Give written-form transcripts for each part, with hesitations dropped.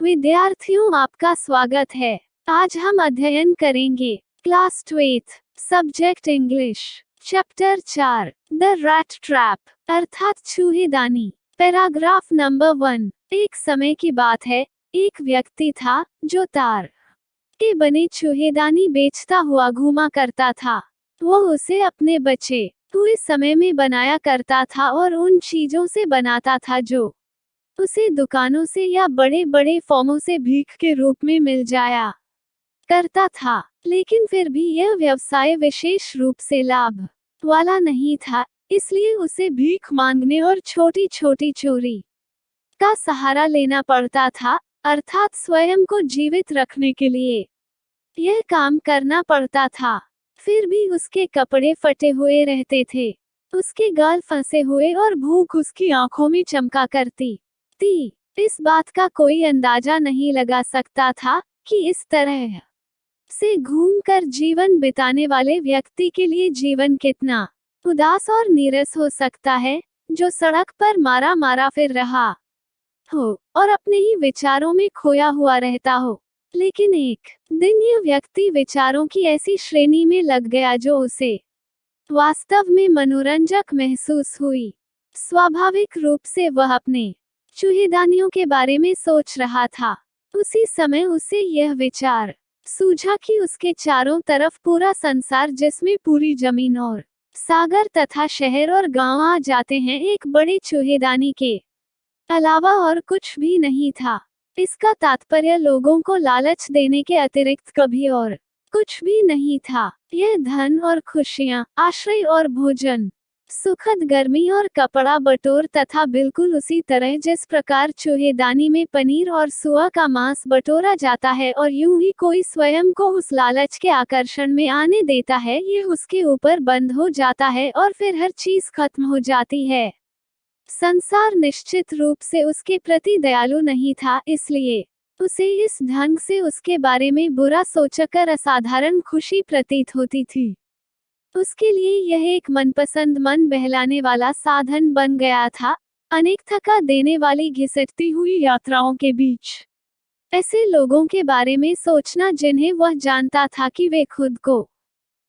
विद्यार्थियों, आपका स्वागत है। आज हम अध्ययन करेंगे class 12 subject English chapter 4 the rat trap अर्थात चूहेदानी। Paragraph number 1। एक समय की बात है, एक व्यक्ति था जो तार के बने चूहेदानी बेचता हुआ घूमा करता था। वो उसे अपने बचे हुए समय में बनाया करता था और उन चीजों से बनाता था जो उसे दुकानों से या बड़े बड़े फॉर्मों से भीख के रूप में मिल जाया करता था। लेकिन फिर भी यह व्यवसाय विशेष रूप से लाभ वाला नहीं था, इसलिए उसे भीख मांगने और छोटी छोटी चोरी का सहारा लेना पड़ता था, अर्थात स्वयं को जीवित रखने के लिए यह काम करना पड़ता था। फिर भी उसके कपड़े फटे हुए रहते थे, उसके गाल फंसे हुए और भूख उसकी आंखों में चमका करती थी। इस बात का कोई अंदाजा नहीं लगा सकता था कि इस तरह से घूमकर जीवन बिताने वाले व्यक्ति के लिए जीवन कितना उदास और नीरस हो सकता है, जो सड़क पर मारा मारा फिर रहा हो और अपने ही विचारों में खोया हुआ रहता हो। लेकिन एक दिन यह व्यक्ति विचारों की ऐसी श्रेणी में लग गया जो उसे वास्तव में मनोरंजक महसूस हुई। स्वाभाविक रूप से वह अपने चूहेदानियों के बारे में सोच रहा था। उसी समय उसे यह विचार सूझा कि उसके चारों तरफ पूरा संसार, जिसमें पूरी जमीन और सागर तथा शहर और गांव आ जाते हैं, एक बड़े चूहेदानी के अलावा और कुछ भी नहीं था। इसका तात्पर्य लोगों को लालच देने के अतिरिक्त कभी और कुछ भी नहीं था। यह धन और खुशियां, आश्रय और भोजन, सुखद गर्मी और कपड़ा बटोर तथा बिल्कुल उसी तरह जिस प्रकार चूहेदानी में पनीर और सुआ का मांस बटोरा जाता है और यूं ही कोई स्वयं को उस लालच के आकर्षण में आने देता है, यह उसके ऊपर बंद हो जाता है और फिर हर चीज खत्म हो जाती है। संसार निश्चित रूप से उसके प्रति दयालु नहीं था, इसलिए उसे इस ढंग से उसके बारे में बुरा सोचकर असाधारण खुशी प्रतीत होती थी। उसके लिए यह एक मनपसंद, मन बहलाने वाला साधन बन गया था, अनेक थका देने वाली घिसटती हुई यात्राओं के बीच ऐसे लोगों के बारे में सोचना जिन्हें वह जानता था कि वे खुद को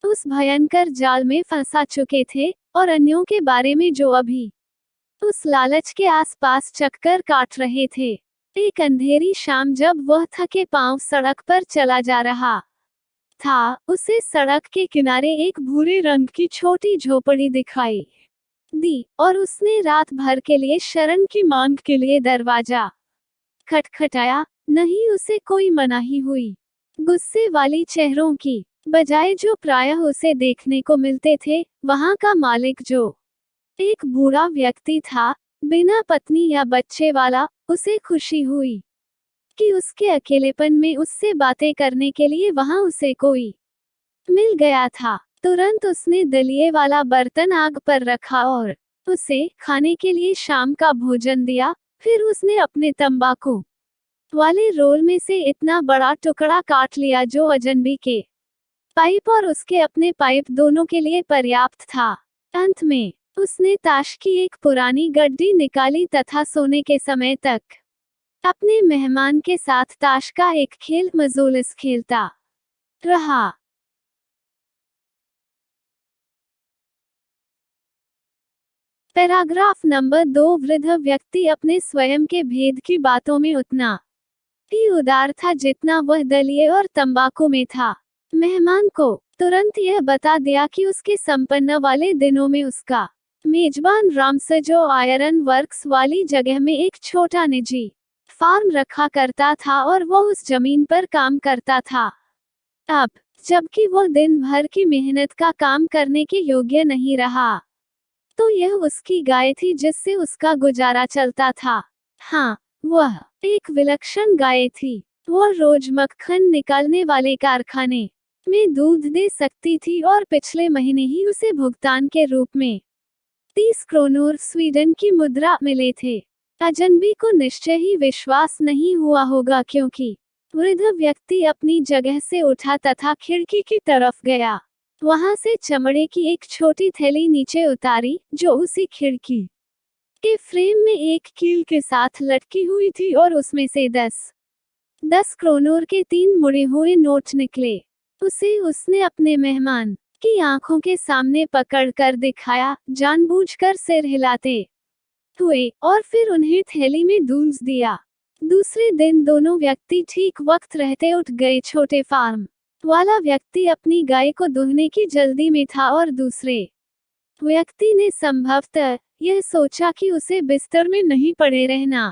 उस भयंकर जाल में फंसा चुके थे, और अन्यों के बारे में जो अभी उस लालच के आसपास चक्कर काट रहे थे। एक अंधेरी शाम जब वह थके पांव सड़क पर चला जा रहा था, उसे सड़क के किनारे एक भूरे रंग की छोटी झोपड़ी दिखाई दी और उसने रात भर के लिए शरण की मांग के लिए दरवाजा खटखटाया। नहीं, उसे कोई मनाही हुई। गुस्से वाली चेहरों की बजाय जो प्रायः उसे देखने को मिलते थे, वहां का मालिक जो एक बूढ़ा व्यक्ति था, बिना पत्नी या बच्चे वाला, उसे खुशी हुई कि उसके अकेलेपन में उससे बातें करने के लिए वहां उसे कोई मिल गया था। तुरंत उसने दलिए वाला बर्तन आग पर रखा और उसे खाने के लिए शाम का भोजन दिया। फिर उसने अपने तंबाकू वाले रोल में से इतना बड़ा टुकड़ा काट लिया जो अजनबी के पाइप और उसके अपने पाइप दोनों के लिए पर्याप्त था। अंत में उसने ताश की एक पुरानी गड्डी निकाली तथा सोने के समय तक अपने मेहमान के साथ ताश का एक खेल मजोलिस खेलता रहा। Paragraph number 2। वृद्ध व्यक्ति अपने स्वयं के भेद की बातों में उतना ही उदार था जितना वह दलिए और तंबाकू में था। मेहमान को तुरंत यह बता दिया कि उसके संपन्न वाले दिनों में उसका मेजबान रामसजो आयरन वर्क्स वाली जगह में एक छोटा निजी फार्म रखा करता था और वह उस जमीन पर काम करता था। अब जबकि वह दिन भर की मेहनत का काम करने के योग्य नहीं रहा, तो यह उसकी गाय थी जिससे उसका गुजारा चलता था। हाँ, वह एक विलक्षण गाय थी। वह रोज मक्खन निकालने वाले कारखाने में दूध दे सकती थी और पिछले महीने ही उसे भुगतान के रूप में 30 क्रोनर स्वीडन की मुद्रा मिले थे। अजनबी को निश्चय ही विश्वास नहीं हुआ होगा, क्योंकि वृद्ध व्यक्ति अपनी जगह से उठा तथा खिड़की की तरफ गया। वहां से चमड़े की एक छोटी थैली नीचे उतारी जो उसी खिड़की के फ्रेम में एक कील के साथ लटकी हुई थी और उसमें से 10 10 क्रोनोर के 3 मुड़े हुए नोट निकले। उसे उसने अपने मेहमान की आंखों के सामने पकड़कर दिखाया, जानबूझकर सिर हिलाते हुए, और फिर उन्हें थैली में दूंस दिया। दूसरे दिन दोनों व्यक्ति ठीक वक्त रहते उठ गए। छोटे फार्म वाला व्यक्ति अपनी गाय को दुहने की जल्दी में था और दूसरे व्यक्ति ने संभवतः यह सोचा कि उसे बिस्तर में नहीं पड़े रहना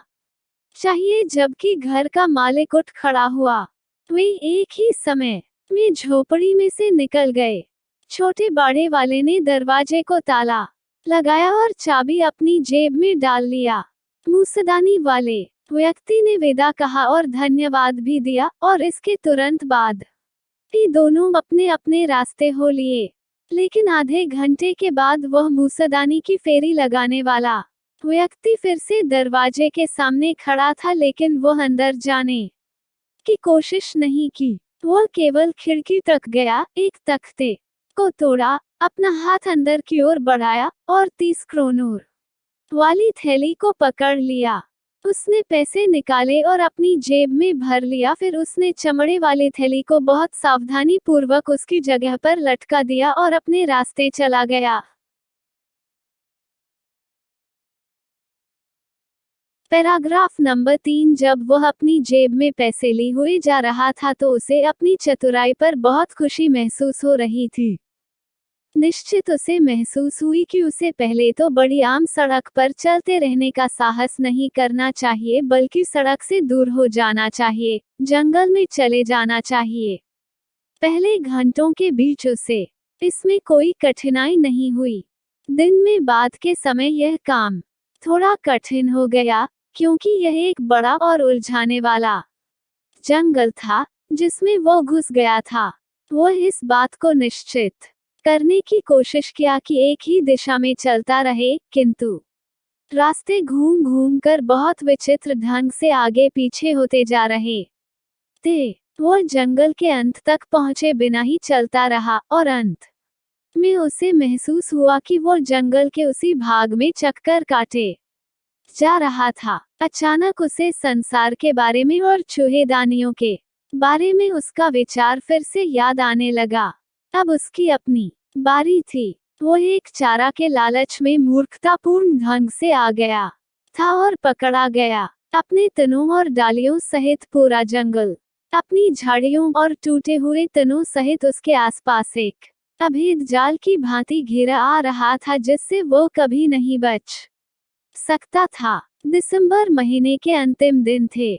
चाहिए, जबकि घर का मालिक उठ खड़ा हुआ। वे एक ही समय में झोपड़ी में से निकल गए। छोटे बाड़े वाले ने दरवाजे को ताला लगाया और चाबी अपनी जेब में डाल लिया। मूसदानी वाले व्यक्ति ने विदा कहा और धन्यवाद भी दिया, और इसके तुरंत बाद ही दोनों अपने अपने रास्ते हो लिए। लेकिन आधे घंटे के बाद वह मूसदानी की फेरी लगाने वाला व्यक्ति फिर से दरवाजे के सामने खड़ा था, लेकिन वह अंदर जाने की कोशिश नहीं की। वह केवल खिड़की तक गया, एक तख्ते को तोड़ा, अपना हाथ अंदर की ओर बढ़ाया और 30 क्रोनोर वाली थैली को पकड़ लिया। उसने पैसे निकाले और अपनी जेब में भर लिया। फिर उसने चमड़े वाली थैली को बहुत सावधानी पूर्वक उसकी जगह पर लटका दिया और अपने रास्ते चला गया। Paragraph number 3। जब वह अपनी जेब में पैसे लिए हुए जा रहा था तो उसे अपनी चतुराई पर बहुत खुशी महसूस हो रही थी। निश्चित उसे महसूस हुई कि उसे पहले तो बड़ी आम सड़क पर चलते रहने का साहस नहीं करना चाहिए, बल्कि सड़क से दूर हो जाना चाहिए, जंगल में चले जाना चाहिए। पहले घंटों के बीच उसे इसमें कोई कठिनाई नहीं हुई। दिन में बाद के समय यह काम थोड़ा कठिन हो गया, क्योंकि यह एक बड़ा और उलझाने वाला जंगल था जिसमें वो घुस गया था। वह इस बात को निश्चित करने की कोशिश किया कि एक ही दिशा में चलता रहे, किंतु रास्ते घूम घूम कर बहुत विचित्र ढंग से आगे पीछे होते जा रहे थे। वह जंगल के अंत तक पहुंचे बिना ही चलता रहा, और अंत में उसे महसूस हुआ कि वो जंगल के उसी भाग में चक्कर काटे जा रहा था। अचानक उसे संसार के बारे में और चूहेदानियों के बारे में उसका विचार फिर से याद आने लगा। अब उसकी अपनी बारी थी। वो एक चारा के लालच में मूर्खतापूर्ण ढंग से आ गया था और पकड़ा गया। अपने तनों और डालियों सहित पूरा जंगल अपनी झाड़ियों और टूटे हुए तनों सहित उसके आसपास एक अभेद जाल की भांति घिरा आ रहा था, जिससे वो कभी नहीं बच सकता था। दिसंबर महीने के अंतिम दिन थे।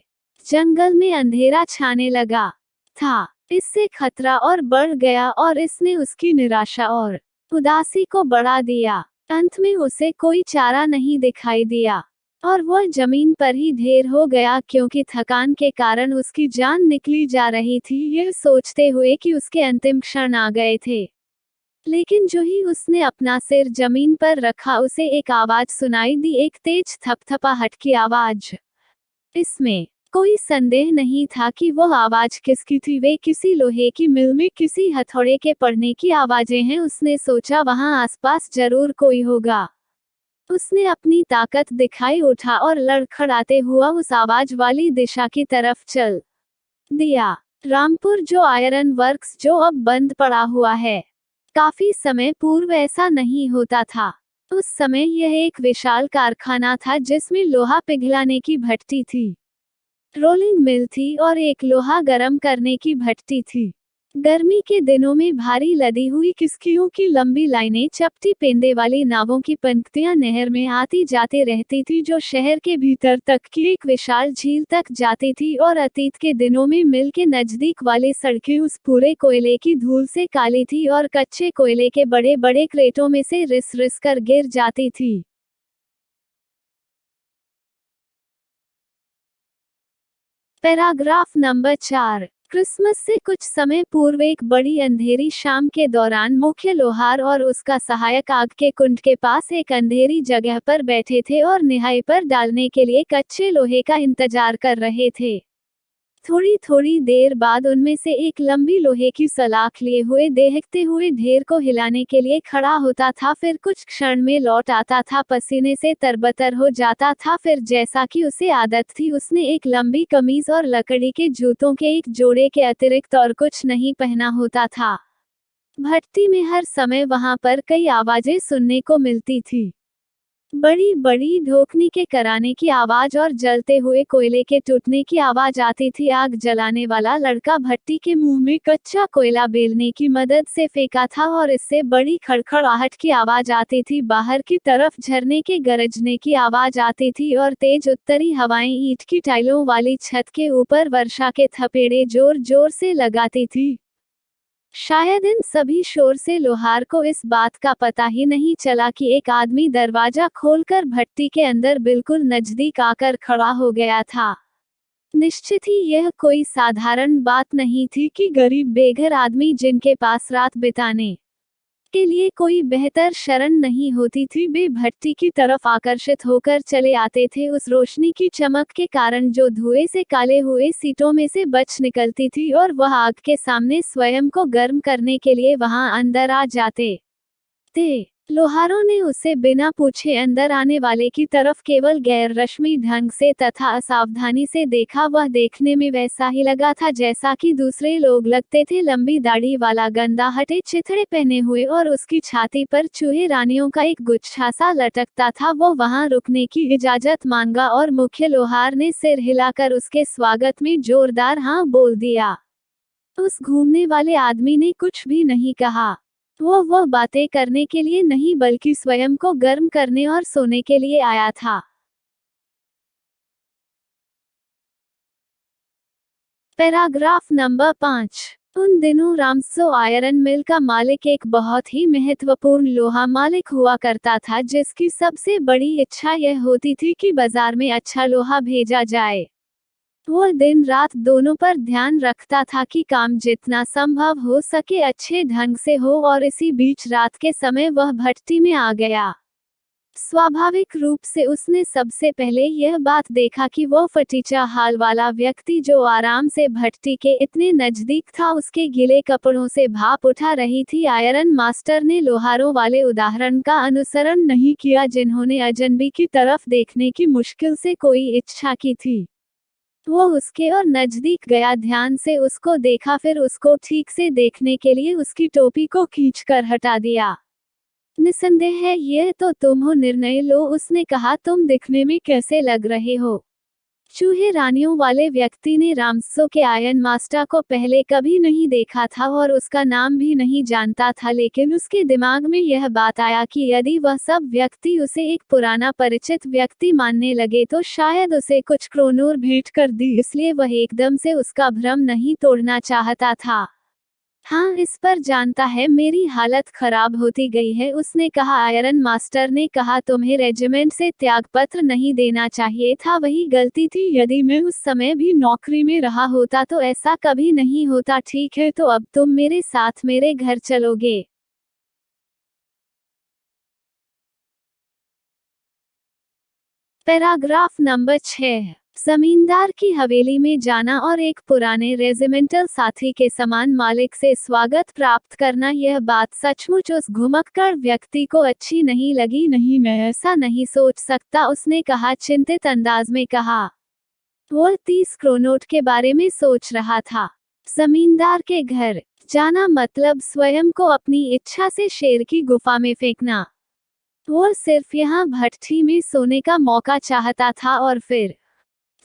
जंगल में अंधेरा छाने लगा था। इससे खतरा और बढ़ गया और इसने उसकी निराशा और उदासी को बढ़ा दिया। अंत में उसे कोई चारा नहीं दिखाई दिया और वह जमीन पर ही ढेर हो गया, क्योंकि थकान के कारण उसकी जान निकली जा रही थी, यह सोचते हुए कि उसके अंतिम क्षण आ गए थे। लेकिन जो ही उसने अपना सिर जमीन पर रखा, उसे एक आवाज सुनाई दी, एक तेज थपथपाहट की आवाज। इसमें कोई संदेह नहीं था कि वो आवाज किसकी थी। वे किसी लोहे की मिल में किसी हथौड़े के पड़ने की आवाजें हैं। उसने सोचा वहां आसपास जरूर कोई होगा। उसने अपनी ताकत दिखाई उठा और लड़खड़ाते हुआ उस आवाज वाली दिशा की तरफ चल दिया। रामपुर जो आयरन वर्क्स, जो अब बंद पड़ा हुआ है। काफी समय पूर्व ऐसा नहीं होता था। उस समय यह एक विशाल कारखाना था जिसमें लोहा पिघलाने की भट्टी थी, रोलिंग मिल थी और एक लोहा गर्म करने की भट्टी थी। गर्मी के दिनों में भारी लदी हुई किस्कियों की लंबी लाइनें, चपटी पेंदे वाली नावों की पंक्तियां नहर में आती जाती रहती थी, जो शहर के भीतर तक की एक विशाल झील तक जाती थी। और अतीत के दिनों में मिल के नजदीक वाली सड़कें उस पूरे कोयले की धूल से काली थी और कच्चे कोयले के बड़े बड़े क्रेटों में से रिस रिस कर गिर जाती थी। Paragraph number 4। क्रिसमस से कुछ समय पूर्व एक बड़ी अंधेरी शाम के दौरान मुख्य लोहार और उसका सहायक आग के कुंड के पास एक अंधेरी जगह पर बैठे थे और निहाई पर डालने के लिए कच्चे लोहे का इंतजार कर रहे थे। थोड़ी थोड़ी देर बाद उनमें से एक लंबी लोहे की सलाख लिए हुए देखते हुए ढेर को हिलाने के लिए खड़ा होता था, फिर कुछ क्षण में लौट आता था, पसीने से तरबतर हो जाता था, फिर जैसा कि उसे आदत थी उसने एक लंबी कमीज और लकड़ी के जूतों के एक जोड़े के अतिरिक्त और कुछ नहीं पहना होता था। भट्टी में हर समय वहां पर कई आवाजें सुनने को मिलती थी। बड़ी बड़ी धोखनी के कराने की आवाज और जलते हुए कोयले के टूटने की आवाज आती थी। आग जलाने वाला लड़का भट्टी के मुंह में कच्चा कोयला बेलने की मदद से फेंका था और इससे बड़ी खड़खड़ाहट की आवाज आती थी। बाहर की तरफ झरने के गरजने की आवाज आती थी और तेज उत्तरी हवाएं ईंट की टाइलों वाली छत के ऊपर वर्षा के थपेड़े जोर जोर से लगाती थी। शायद इन सभी शोर से लोहार को इस बात का पता ही नहीं चला कि एक आदमी दरवाजा खोलकर भट्टी के अंदर बिल्कुल नजदीक आकर खड़ा हो गया था। निश्चित ही यह कोई साधारण बात नहीं थी कि गरीब बेघर आदमी जिनके पास रात बिताने के लिए कोई बेहतर शरण नहीं होती थी, वे भट्टी की तरफ आकर्षित होकर चले आते थे। उस रोशनी की चमक के कारण जो धुएं से काले हुए सीटों में से बच निकलती थी और वह आग के सामने स्वयं को गर्म करने के लिए वहां अंदर आ जाते थे। लोहारों ने उसे बिना पूछे अंदर आने वाले की तरफ केवल गैर रश्मि ढंग से तथा असावधानी से देखा। वह देखने में वैसा ही लगा था जैसा कि दूसरे लोग लगते थे। लंबी दाढ़ी वाला, गंदा हटे चिथड़े पहने हुए और उसकी छाती पर चूहे रानियों का एक गुच्छा सा लटकता था। वो वहां रुकने की इजाजत मांगा और मुख्य लोहार ने सिर हिलाकर उसके स्वागत में जोरदार हाँ बोल दिया। उस घूमने वाले आदमी ने कुछ भी नहीं कहा। वह बातें करने के लिए नहीं बल्कि स्वयं को गर्म करने और सोने के लिए आया था। Paragraph number 5। उन दिनों रामसो आयरन मिल का मालिक एक बहुत ही महत्वपूर्ण लोहा मालिक हुआ करता था, जिसकी सबसे बड़ी इच्छा यह होती थी कि बाजार में अच्छा लोहा भेजा जाए। वह दिन रात दोनों पर ध्यान रखता था कि काम जितना संभव हो सके अच्छे ढंग से हो, और इसी बीच रात के समय वह भट्टी में आ गया। स्वाभाविक रूप से उसने सबसे पहले यह बात देखा कि वह फटीचा हाल वाला व्यक्ति जो आराम से भट्टी के इतने नजदीक था, उसके गीले कपड़ों से भाप उठा रही थी। आयरन मास्टर ने लोहारों वाले उदाहरण का अनुसरण नहीं किया जिन्होंने अजनबी की तरफ देखने की मुश्किल से कोई इच्छा की थी। वो उसके और नजदीक गया, ध्यान से उसको देखा, फिर उसको ठीक से देखने के लिए उसकी टोपी को खींचकर हटा दिया। निसंदेह है यह तो तुम हो, निर्णय लो, उसने कहा। तुम दिखने में कैसे लग रहे हो? चूहे रानियों वाले व्यक्ति ने रामसो के आयरन मास्टर को पहले कभी नहीं देखा था और उसका नाम भी नहीं जानता था, लेकिन उसके दिमाग में यह बात आया कि यदि वह सब व्यक्ति उसे एक पुराना परिचित व्यक्ति मानने लगे तो शायद उसे कुछ क्रोनूर भेंट कर दी, इसलिए वह एकदम से उसका भ्रम नहीं तोड़ना चाहता था। हाँ, इस पर जानता है मेरी हालत खराब होती गई है, उसने कहा। आयरन मास्टर ने कहा, तुम्हें रेजिमेंट से त्यागपत्र नहीं देना चाहिए था, वही गलती थी। यदि मैं उस समय भी नौकरी में रहा होता तो ऐसा कभी नहीं होता। ठीक है, तो अब तुम मेरे साथ मेरे घर चलोगे। Paragraph number 6। जमींदार की हवेली में जाना और एक पुराने रेजिमेंटल साथी के समान मालिक से स्वागत प्राप्त करना, यह बात सचमुच उस घुमक्कड़ व्यक्ति को अच्छी नहीं लगी। नहीं, मैं ऐसा नहीं सोच सकता, उसने कहा, चिंतित अंदाज में कहा। वह 30 क्रोनोट के बारे में सोच रहा था। जमींदार के घर जाना मतलब स्वयं को अपनी इच्छा से शेर की गुफा में फेंकना। वह सिर्फ यहाँ भट्टी में सोने का मौका चाहता था और फिर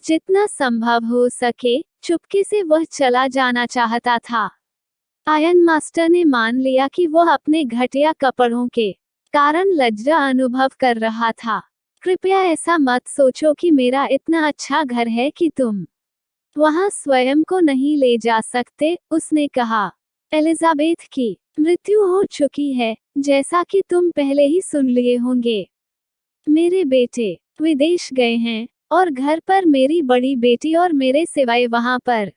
जितना संभव हो सके चुपके से वह चला जाना चाहता था। आयरन मास्टर ने मान लिया कि वह अपने घटिया कपड़ों के कारण लज्जा अनुभव कर रहा था। कृपया ऐसा मत सोचो कि मेरा इतना अच्छा घर है कि तुम वहां स्वयं को नहीं ले जा सकते, उसने कहा। एलिजाबेथ की मृत्यु हो चुकी है, जैसा कि तुम पहले ही सुन लिए होंगे। मेरे बेटे विदेश गए हैं और घर पर मेरी बड़ी बेटी और मेरे सिवाय वहां पर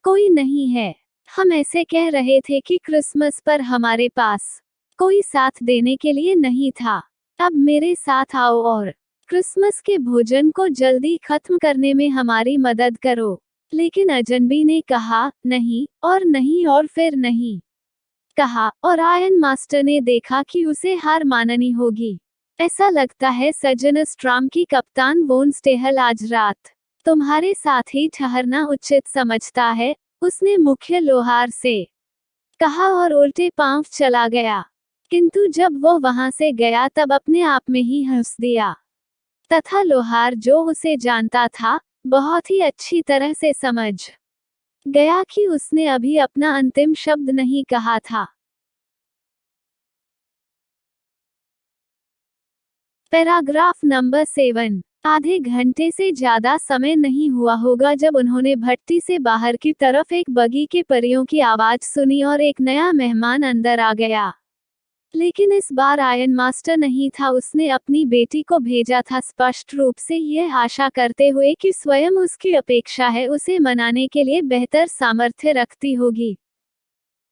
कोई नहीं है। हम ऐसे कह रहे थे कि क्रिसमस पर हमारे पास कोई साथ देने के लिए नहीं था। अब मेरे साथ आओ और क्रिसमस के भोजन को जल्दी खत्म करने में हमारी मदद करो। लेकिन अजनबी ने कहा, नहीं, और नहीं और फिर नहीं कहा, और आयन मास्टर ने देखा कि उसे हार माननी होगी। ऐसा लगता है सज्जन स्ट्राम की कप्तान वोन स्टेहल आज रात तुम्हारे साथ ही ठहरना उचित समझता है, उसने मुख्य लोहार से कहा और उल्टे पांव चला गया। किंतु जब वो वहां से गया तब अपने आप में ही हंस दिया, तथा लोहार जो उसे जानता था, बहुत ही अच्छी तरह से समझ गया कि उसने अभी अपना अंतिम शब्द नहीं कहा था। Paragraph number 7। आधे घंटे से ज्यादा समय नहीं हुआ होगा जब उन्होंने भट्टी से बाहर की तरफ एक बगी के परियों की आवाज सुनी और एक नया मेहमान अंदर आ गया। लेकिन इस बार आयन मास्टर नहीं था, उसने अपनी बेटी को भेजा था, स्पष्ट रूप से यह आशा करते हुए कि स्वयं उसकी अपेक्षा है उसे मनाने के लिए बेहतर सामर्थ्य रखती होगी।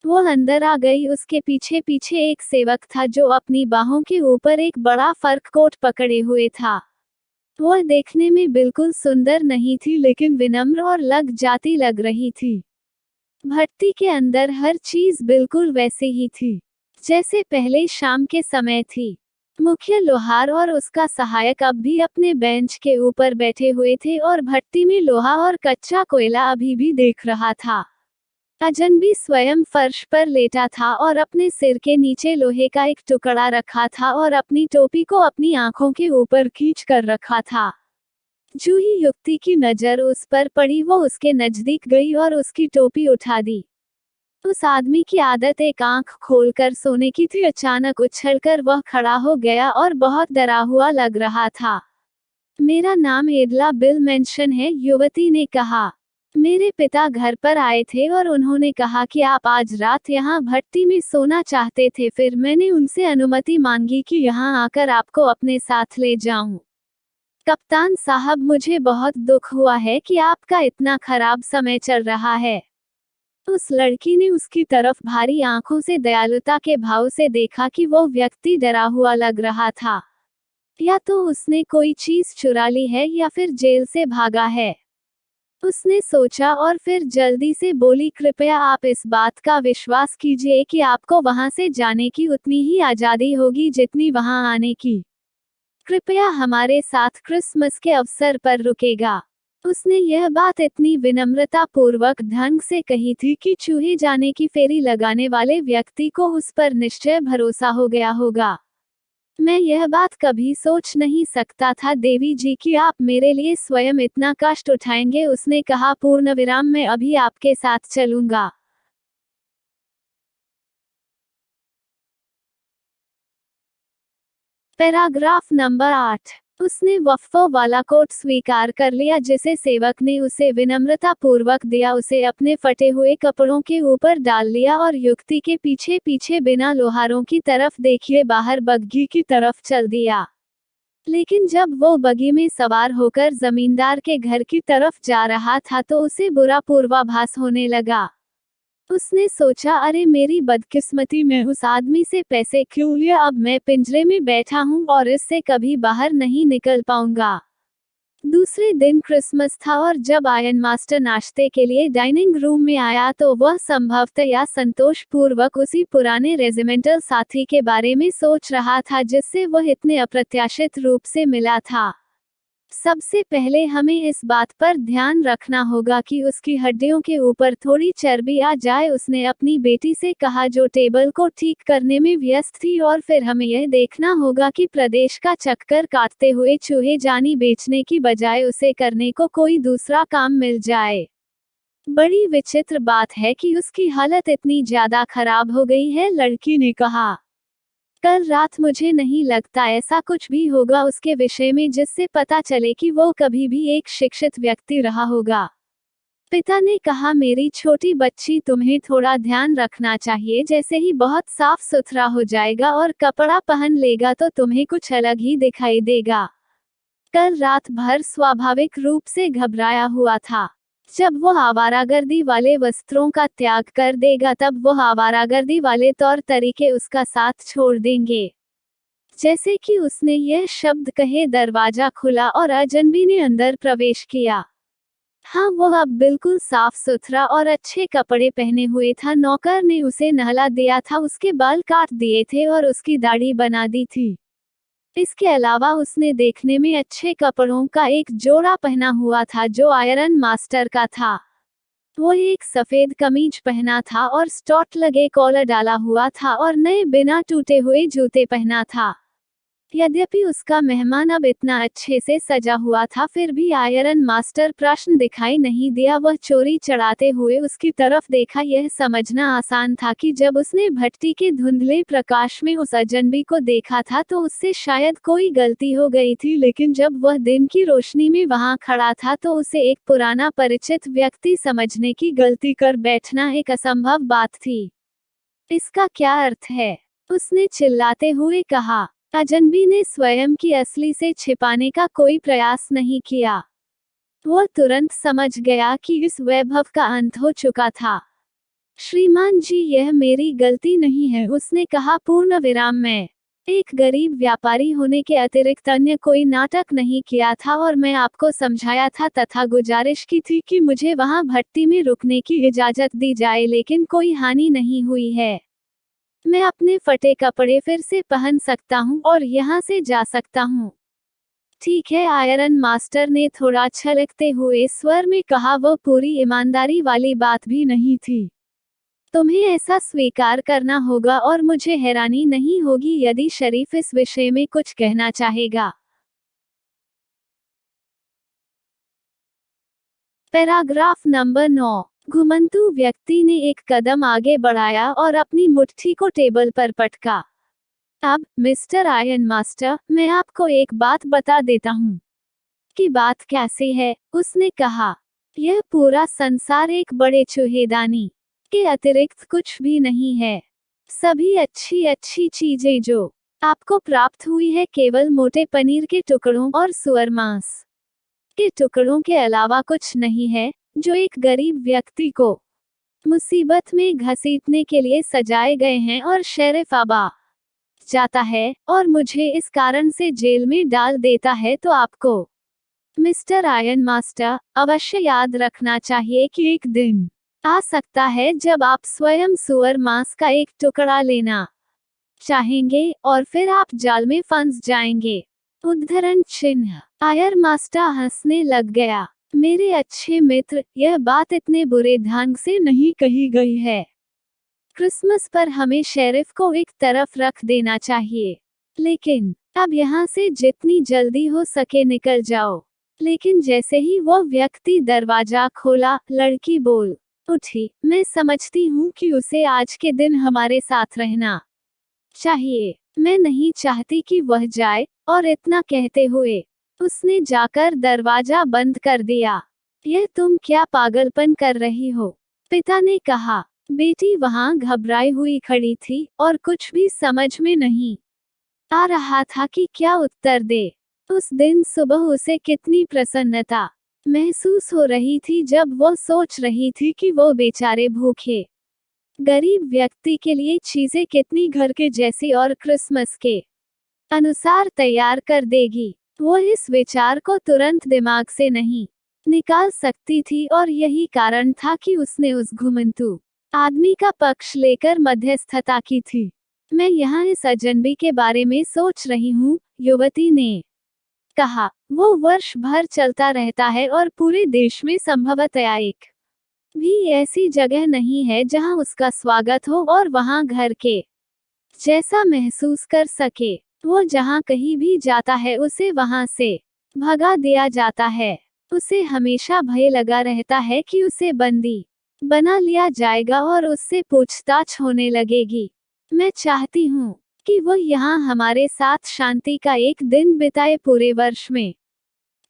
वो अंदर आ गई। उसके पीछे पीछे एक सेवक था जो अपनी बाहों के ऊपर एक बड़ा फर्क कोट पकड़े हुए था। वो देखने में बिल्कुल सुंदर नहीं थी, लेकिन विनम्र और लग जाती लग रही थी। भट्टी के अंदर हर चीज बिल्कुल वैसे ही थी जैसे पहले शाम के समय थी। मुख्य लोहार और उसका सहायक अब भी अपने बेंच के ऊपर बैठे हुए थे और भट्टी में लोहा और कच्चा कोयला अभी भी देख रहा था। अजनबी स्वयं फर्श पर लेटा था और अपने सिर के नीचे लोहे का एक टुकड़ा रखा था और अपनी टोपी को अपनी आंखों के ऊपर खींच कर रखा था। जो ही युक्ति की नजर उस पर पड़ी वो उसके नजदीक गई और उसकी टोपी उठा दी। उस आदमी की आदत एक आंख खोलकर सोने की थी। अचानक उछलकर वह खड़ा हो गया और बहुत डरा हुआ लग रहा था। मेरा नाम एडला बिल मेंशन है, युवती ने कहा। मेरे पिता घर पर आए थे और उन्होंने कहा कि आप आज रात यहाँ भट्टी में सोना चाहते थे। फिर मैंने उनसे अनुमति मांगी कि यहाँ आकर आपको अपने साथ ले जाऊं। कप्तान साहब, मुझे बहुत दुख हुआ है कि आपका इतना खराब समय चल रहा है। उस लड़की ने उसकी तरफ भारी आंखों से दयालुता के भाव से देखा कि वो व्यक्ति डरा हुआ लग रहा था। या तो उसने कोई चीज चुरा ली है या फिर जेल से भागा है, उसने सोचा, और फिर जल्दी से बोली, कृपया आप इस बात का विश्वास कीजिए कि आपको वहां से जाने की उतनी ही आजादी होगी जितनी वहां आने की। कृपया हमारे साथ क्रिसमस के अवसर पर रुकेगा। उसने यह बात इतनी विनम्रता पूर्वक ढंग से कही थी कि चूहे जाने की फेरी लगाने वाले व्यक्ति को उस पर निश्चय भरोसा हो गया होगा। मैं यह बात कभी सोच नहीं सकता था देवी जी कि आप मेरे लिए स्वयं इतना कष्ट उठाएंगे, उसने कहा। पूर्णविराम, मैं अभी आपके साथ चलूंगा। Paragraph number 8। उसने वफ़्फ़ो वाला कोट स्वीकार कर लिया जिसे सेवक ने उसे विनम्रता पूर्वक दिया। उसे अपने फटे हुए कपड़ों के ऊपर डाल लिया और युक्ति के पीछे पीछे बिना लोहारों की तरफ देखे बाहर बग्घी की तरफ चल दिया। लेकिन जब वो बगी में सवार होकर जमींदार के घर की तरफ जा रहा था तो उसे बुरा पूर्वाभास होने लगा। उसने सोचा, अरे मेरी बदकिस्मती, मैं उस आदमी से पैसे क्यों लिए? अब मैं पिंजरे में बैठा हूँ और इससे कभी बाहर नहीं निकल पाऊंगा। दूसरे दिन क्रिसमस था और जब आयन मास्टर नाश्ते के लिए डाइनिंग रूम में आया तो वह संभवतया संतोषपूर्वक उसी पुराने रेजिमेंटल साथी के बारे में सोच रहा था जिससे वह इतने अप्रत्याशित रूप से मिला था। सबसे पहले हमें इस बात पर ध्यान रखना होगा कि उसकी हड्डियों के ऊपर थोड़ी चर्बी आ जाए, उसने अपनी बेटी से कहा जो टेबल को ठीक करने में व्यस्त थी। और फिर हमें यह देखना होगा कि प्रदेश का चक्कर काटते हुए चूहे जानी बेचने की बजाय उसे करने को कोई दूसरा काम मिल जाए। बड़ी विचित्र बात है कि उसकी हालत इतनी ज्यादा खराब हो गई है, लड़की ने कहा। कल रात मुझे नहीं लगता ऐसा कुछ भी होगा उसके विषय में जिससे पता चले कि वो कभी भी एक शिक्षित व्यक्ति रहा होगा। पिता ने कहा, मेरी छोटी बच्ची, तुम्हें थोड़ा ध्यान रखना चाहिए। जैसे ही बहुत साफ सुथरा हो जाएगा और कपड़ा पहन लेगा तो तुम्हें कुछ अलग ही दिखाई देगा। कल रात भर स्वाभाविक रूप से घबराया हुआ था। जब वो आवारागर्दी वाले वस्त्रों का त्याग कर देगा तब वो आवारागर्दी वाले तौर तरीके उसका साथ छोड़ देंगे। जैसे कि उसने यह शब्द कहे दरवाजा खुला और अजनबी ने अंदर प्रवेश किया। हाँ, वो अब बिल्कुल साफ सुथरा और अच्छे कपड़े पहने हुए था। नौकर ने उसे नहला दिया था, उसके बाल काट दिए थे और उसकी दाढ़ी बना दी थी। इसके अलावा उसने देखने में अच्छे कपड़ों का एक जोड़ा पहना हुआ था जो आयरन मास्टर का था। वो एक सफेद कमीज पहना था और स्टॉट लगे कॉलर डाला हुआ था और नए बिना टूटे हुए जूते पहना था। यद्यपि उसका मेहमान अब इतना अच्छे से सजा हुआ था, फिर भी आयरन मास्टर प्रश्न दिखाई नहीं दिया। वह चोरी चढ़ाते हुए उसकी तरफ देखा। यह समझना आसान था कि जब उसने भट्टी के धुंधले प्रकाश में उस अजनबी को देखा था तो उससे शायद कोई गलती हो गई थी, लेकिन जब वह दिन की रोशनी में वहां खड़ा था तो उसे एक पुराना परिचित व्यक्ति समझने की गलती कर बैठना एक असंभव बात थी। इसका क्या अर्थ है? उसने चिल्लाते हुए कहा। अजनबी ने स्वयं की असली से छिपाने का कोई प्रयास नहीं किया। वो तुरंत समझ गया कि इस वैभव का अंत हो चुका था। श्रीमान जी, यह मेरी गलती नहीं है, उसने कहा पूर्ण विराम में। एक गरीब व्यापारी होने के अतिरिक्त अन्य कोई नाटक नहीं किया था और मैं आपको समझाया था तथा गुजारिश की थी कि मुझे वहां भट्टी में रुकने की इजाजत दी जाए, लेकिन कोई हानि नहीं हुई है। मैं अपने फटे कपड़े फिर से पहन सकता हूँ और यहाँ से जा सकता हूँ। ठीक है, आयरन मास्टर ने थोड़ा छलकते हुए स्वर में कहा। वो पूरी ईमानदारी वाली बात भी नहीं थी। तुम्हें ऐसा स्वीकार करना होगा और मुझे हैरानी नहीं होगी यदि शरीफ इस विषय में कुछ कहना चाहेगा। Paragraph number 9। घुमंतू व्यक्ति ने एक कदम आगे बढ़ाया और अपनी मुट्ठी को टेबल पर पटका। अब मिस्टर आयरन मास्टर, मैं आपको एक बात बता देता हूँ। कि बात कैसी है? उसने कहा। यह पूरा संसार एक बड़े चूहेदानी के अतिरिक्त कुछ भी नहीं है। सभी अच्छी अच्छी चीजें जो आपको प्राप्त हुई है केवल मोटे पनीर के टुकड़ों और सुअर मांस के टुकड़ों के अलावा कुछ नहीं है, जो एक गरीब व्यक्ति को मुसीबत में घसीटने के लिए सजाए गए हैं और शेरिफ आबा जाता है और मुझे इस कारण से जेल में डाल देता है। तो आपको मिस्टर आयरन मास्टर अवश्य याद रखना चाहिए कि एक दिन आ सकता है जब आप स्वयं सुअर मांस का एक टुकड़ा लेना चाहेंगे और फिर आप जाल में फंस जाएंगे। उद्धरण चिन्ह। आयरन मास्टर हंसने लग गया। मेरे अच्छे मित्र, यह बात इतने बुरे ढंग से नहीं कही गई है। क्रिसमस पर हमें शेरिफ को एक तरफ रख देना चाहिए, लेकिन अब यहाँ से जितनी जल्दी हो सके निकल जाओ। लेकिन जैसे ही वो व्यक्ति दरवाजा खोला, लड़की बोल उठी, मैं समझती हूँ कि उसे आज के दिन हमारे साथ रहना चाहिए। मैं नहीं चाहती कि वह जाए। और इतना कहते हुए उसने जाकर दरवाजा बंद कर दिया। यह तुम क्या पागलपन कर रही हो? पिता ने कहा। बेटी वहां घबराई हुई खड़ी थी और कुछ भी समझ में नहीं आ रहा था कि क्या उत्तर दे। उस दिन सुबह उसे कितनी प्रसन्नता महसूस हो रही थी जब वो सोच रही थी कि वो बेचारे भूखे गरीब व्यक्ति के लिए चीजें कितनी घर के जैसी और क्रिसमस के अनुसार तैयार कर देगी। वो इस विचार को तुरंत दिमाग से नहीं निकाल सकती थी और यही कारण था कि उसने उस घुमंतू आदमी का पक्ष लेकर मध्यस्थता की थी। मैं यहाँ इस अजनबी के बारे में सोच रही हूँ, युवती ने कहा। वो वर्ष भर चलता रहता है और पूरे देश में संभवतः एक भी ऐसी जगह नहीं है जहां उसका स्वागत हो और वहां घर के जैसा महसूस कर सके। वो जहां कहीं भी जाता है उसे वहां से भगा दिया जाता है। उसे हमेशा भय लगा रहता है कि उसे बंदी बना लिया जाएगा और उससे पूछताछ होने लगेगी। मैं चाहती हूँ कि वो यहाँ हमारे साथ शांति का एक दिन बिताए, पूरे वर्ष में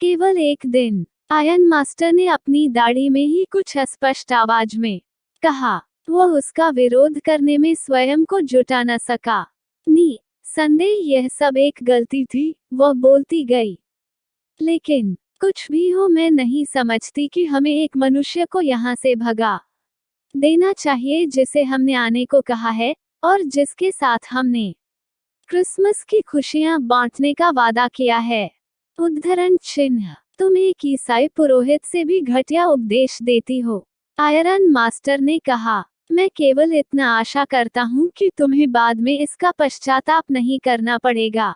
केवल एक दिन। आयरन मास्टर ने अपनी दाढ़ी में ही कुछ अस्पष्ट आवाज में कहा। वो उसका विरोध करने में स्वयं को जुटा न सका। संदेह यह सब एक गलती थी, वो बोलती गई। लेकिन कुछ भी हो, मैं नहीं समझती कि हमें एक मनुष्य को यहाँ से भगा देना चाहिए जिसे हमने आने को कहा है और जिसके साथ हमने क्रिसमस की खुशियां बांटने का वादा किया है। उद्धरण चिन्ह। तुम एक ईसाई पुरोहित से भी घटिया उपदेश देती हो, आयरन मास्टर ने कहा। मैं केवल इतना आशा करता हूँ कि तुम्हें बाद में इसका पश्चाताप नहीं करना पड़ेगा।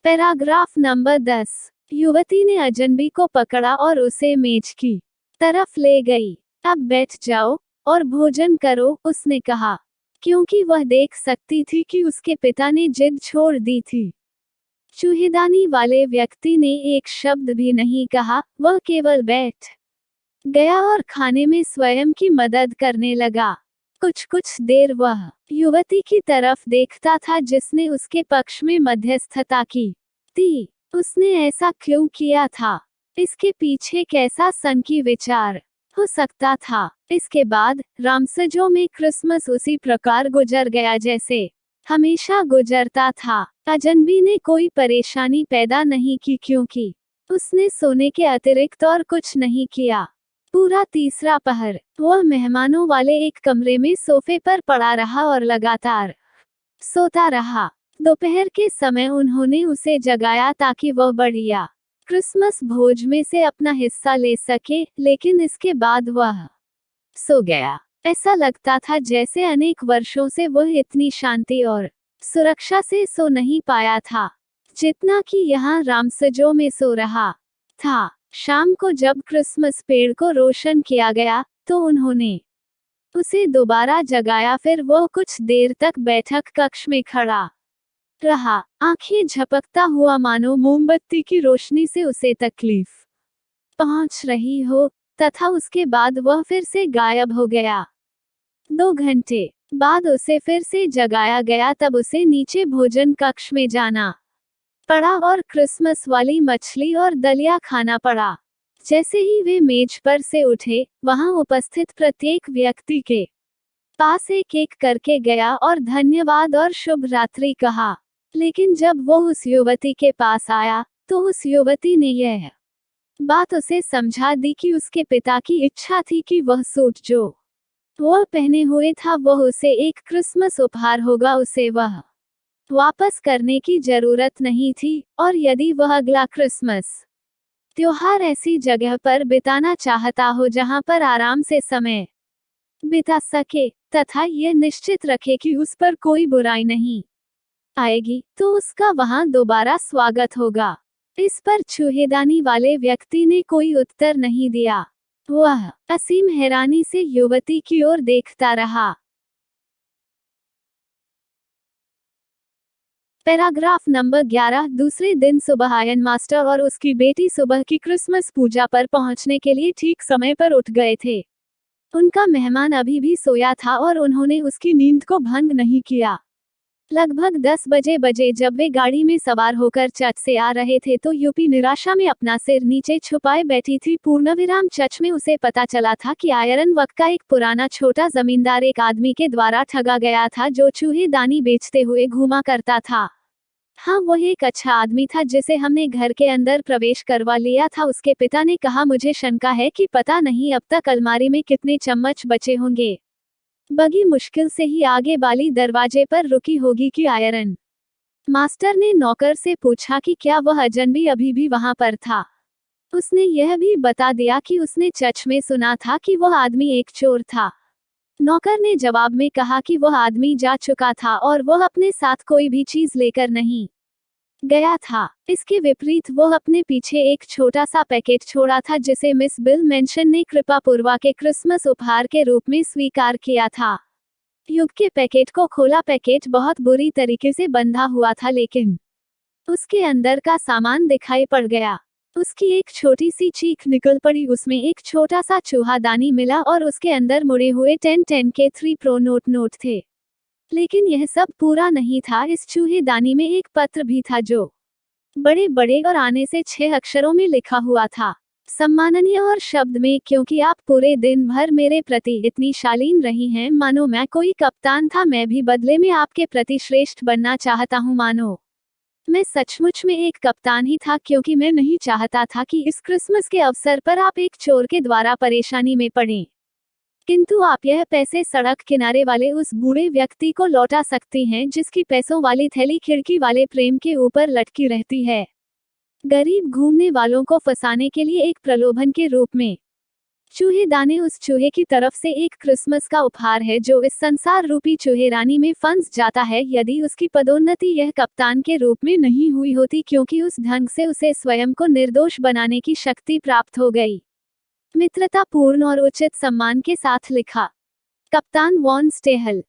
Paragraph number 10। युवती ने अजनबी को पकड़ा और उसे मेज की तरफ ले गई। अब बैठ जाओ और भोजन करो, उसने कहा, क्योंकि वह देख सकती थी कि उसके पिता ने जिद छोड़ दी थी। चूहेदानी वाले व्यक्ति ने एक शब्द भी नहीं कहा, वह केवल बैठ गया और खाने में स्वयं की मदद करने लगा। कुछ देर वह युवती की तरफ देखता था जिसने उसके पक्ष में मध्यस्थता की थी। उसने ऐसा क्यों किया था? इसके पीछे कैसा सनकी विचार हो सकता था? इसके बाद रामसजो में क्रिसमस उसी प्रकार गुजर गया जैसे हमेशा गुजरता था। अजनबी ने कोई परेशानी पैदा नहीं की क्योंकि उसने सोने के अतिरिक्त और कुछ नहीं किया। पूरा तीसरा पहर वह मेहमानों वाले एक कमरे में सोफे पर पड़ा रहा और लगातार सोता रहा। दोपहर के समय उन्होंने उसे जगाया ताकि वह बढ़िया क्रिसमस भोज में से अपना हिस्सा ले सके, लेकिन इसके बाद वह सो गया। ऐसा लगता था जैसे अनेक वर्षों से वह इतनी शांति और सुरक्षा से सो नहीं पाया था जितना कि यहाँ रामसजो में सो रहा था। शाम को जब क्रिसमस पेड़ को रोशन किया गया तो उन्होंने उसे दोबारा जगाया। फिर वह कुछ देर तक बैठक कक्ष में खड़ा रहा, आंखें झपकता हुआ मानो मोमबत्ती की रोशनी से उसे तकलीफ पहुंच रही हो, तथा उसके बाद वह फिर से गायब हो गया। 2 घंटे बाद उसे फिर से जगाया गया, तब उसे नीचे भोजन कक्ष में जाना पड़ा और क्रिसमस वाली मछली और दलिया खाना पड़ा। जैसे ही वे मेज पर से उठे, वहां उपस्थित प्रत्येक व्यक्ति के पास एक एक करके गया और धन्यवाद और शुभ रात्रि कहा। लेकिन जब वो उस युवती के पास आया तो उस युवती ने यह बात उसे समझा दी कि उसके पिता की इच्छा थी कि वह सूट जो वह पहने हुए था वह उसे एक क्रिसमस उपहार होगा, उसे वह वापस करने की जरूरत नहीं थी। और यदि वह अगला क्रिसमस त्योहार ऐसी जगह पर बिताना चाहता हो जहां पर आराम से समय बिता सके तथा यह निश्चित रखे कि उस पर कोई बुराई नहीं आएगी, तो उसका वहां दोबारा स्वागत होगा। इस पर चूहेदानी वाले व्यक्ति ने कोई उत्तर नहीं दिया। वह असीम हैरानी से युवती की ओर देखता रहा। Paragraph number 11। दूसरे दिन सुबह आयरन मास्टर और उसकी बेटी सुबह की क्रिसमस पूजा पर पहुंचने के लिए ठीक समय पर उठ गए थे। उनका मेहमान अभी भी सोया था और उन्होंने उसकी नींद को भंग नहीं किया। लगभग 10 बजे जब वे गाड़ी में सवार होकर चर्च से आ रहे थे तो यूपी निराशा में अपना सिर नीचे छुपाए बैठी थी। पूर्णविराम चर्च में उसे पता चला था कि आयरन वक्त का एक पुराना छोटा जमींदार एक आदमी के द्वारा ठगा गया था जो चूहे दानी बेचते हुए घूमा करता था। हाँ, वह एक अच्छा आदमी था जिसे हमने घर के अंदर प्रवेश करवा लिया था। उसके पिता ने कहा, मुझे शंका है कि पता नहीं अब तक अलमारी में कितने चम्मच बचे होंगे। बगी मुश्किल से ही आगे वाली दरवाजे पर रुकी होगी कि आयरन मास्टर ने नौकर से पूछा कि क्या वह अजनबी अभी भी वहां पर था। उसने यह भी बता दिया कि उसने चर्च में सुना था कि वह आदमी एक चोर था। नौकर ने जवाब में कहा कि वह आदमी जा चुका था और वह अपने साथ कोई भी चीज लेकर नहीं गया था। इसके विपरीत वह अपने पीछे एक छोटा सा पैकेट छोड़ा था जिसे मिस बिल मेंशन ने कृपापूर्वक के क्रिसमस उपहार के रूप में स्वीकार किया था। युग के पैकेट को खोला। पैकेट बहुत बुरी तरीके से बंधा हुआ था, लेकिन उसके अंदर का सामान दिखाई पड़ गया। उसकी एक छोटी सी चीख निकल पड़ी। उसमें एक छोटा सा चूहादानी मिला और उसके अंदर मुड़े हुए 10 के 3 प्रो नोट थे। लेकिन यह सब पूरा नहीं था। इस चूहेदानी में एक पत्र भी था जो बड़े बड़े और आने से 6 अक्षरों में लिखा हुआ था। सम्माननीय और शब्द में, क्योंकि आप पूरे दिन भर मेरे प्रति इतनी शालीन रही हैं मानो मैं कोई कप्तान था, मैं भी बदले में आपके प्रति श्रेष्ठ बनना चाहता हूँ मानो मैं सचमुच में एक कप्तान ही था, क्योंकि मैं नहीं चाहता था कि इस क्रिसमस के अवसर पर आप एक चोर के द्वारा परेशानी में पड़ें। किंतु आप यह पैसे सड़क किनारे वाले उस बूढ़े व्यक्ति को लौटा सकती हैं जिसकी पैसों वाली थैली खिड़की वाले फ्रेम के ऊपर लटकी रहती है। गरीब घूमने वालों को फंसाने के लिए एक प्रलोभन के रूप में। चूहेदानी उस चूहे की तरफ से एक क्रिसमस का उपहार है जो इस संसार रूपी चूहेरानी में फंस जाता है यदि उसकी पदोन्नति यह कप्तान के रूप में नहीं हुई होती, क्योंकि उस ढंग से उसे स्वयं को निर्दोष बनाने की शक्ति प्राप्त हो गई। मित्रतापूर्ण और उचित सम्मान के साथ लिखा, कप्तान वॉन स्टेहल।